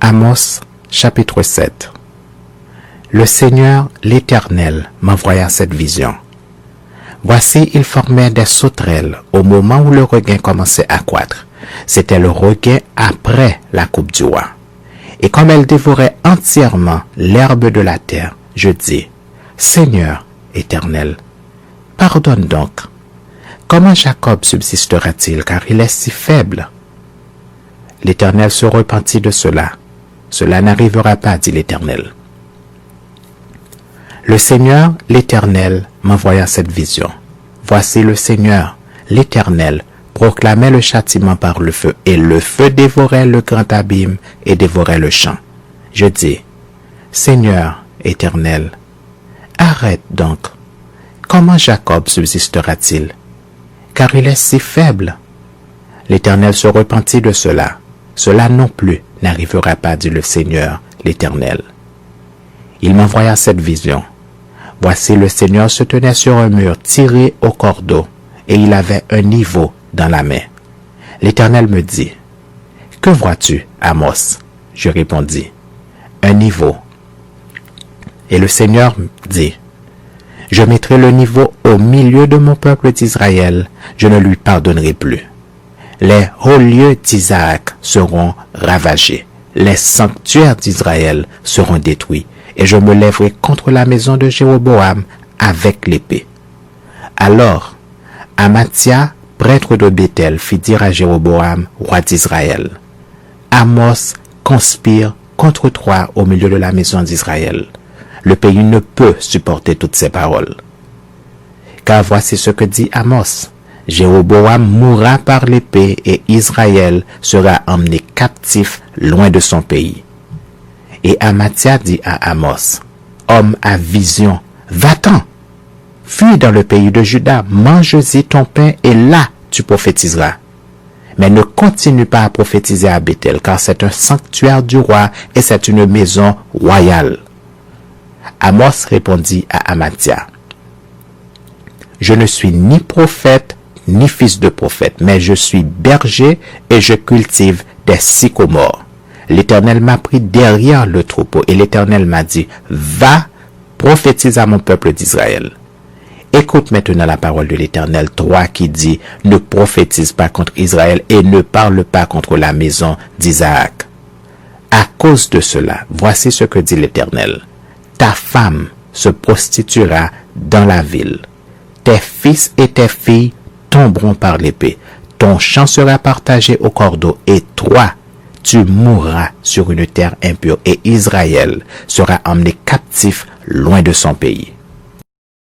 Amos, chapitre 7. Le Seigneur, l'Éternel, m'envoya cette vision. Voici, il formait des sauterelles au moment où le regain commençait à croître. C'était le regain après la coupe du roi. Et comme elle dévorait entièrement l'herbe de la terre, je dis, Seigneur, Éternel, pardonne donc. Comment Jacob subsistera-t-il, car il est si faible? L'Éternel se repentit de cela. Cela n'arrivera pas, dit l'Éternel. Le Seigneur, l'Éternel, m'envoya cette vision. Voici le Seigneur, l'Éternel, proclamait le châtiment par le feu, et le feu dévorait le grand abîme et dévorait le champ. Je dis, Seigneur, Éternel, arrête donc. Comment Jacob subsistera-t-il? Car il est si faible. L'Éternel se repentit de cela. Cela non plus n'arrivera pas, dit le Seigneur, l'Éternel. Il m'envoya cette vision. Voici, le Seigneur se tenait sur un mur tiré au cordeau, et il avait un niveau dans la main. L'Éternel me dit, « Que vois-tu, Amos ?» Je répondis, « Un niveau. » Et le Seigneur dit, « Je mettrai le niveau au milieu de mon peuple d'Israël, je ne lui pardonnerai plus. Les hauts lieux d'Isaac seront ravagés, les sanctuaires d'Israël seront détruits, et je me lèverai contre la maison de Jéroboam avec l'épée. » Alors, Amathia, prêtre de Béthel, fit dire à Jéroboam, roi d'Israël, « Amos conspire contre toi au milieu de la maison d'Israël. Le pays ne peut supporter toutes ces paroles. Car voici ce que dit Amos. Jéroboam mourra par l'épée et Israël sera emmené captif loin de son pays. » Et Amathia dit à Amos, « Homme à vision, va-t'en, fuis dans le pays de Juda, mange-y ton pain et là tu prophétiseras. Mais ne continue pas à prophétiser à Béthel, car c'est un sanctuaire du roi et c'est une maison royale. » Amos répondit à Amathia, « Je ne suis ni prophète ni fils de prophète, mais je suis berger et je cultive des sycomores. L'Éternel m'a pris derrière le troupeau et l'Éternel m'a dit, va, prophétise à mon peuple d'Israël. Écoute maintenant la parole de l'Éternel, toi qui dis, ne prophétise pas contre Israël et ne parle pas contre la maison d'Isaac. À cause de cela, voici ce que dit l'Éternel. Ta femme se prostituera dans la ville. Tes fils et tes filles tomberont par l'épée. Ton champ sera partagé au cordeau et toi, tu mourras sur une terre impure et Israël sera emmené captif loin de son pays.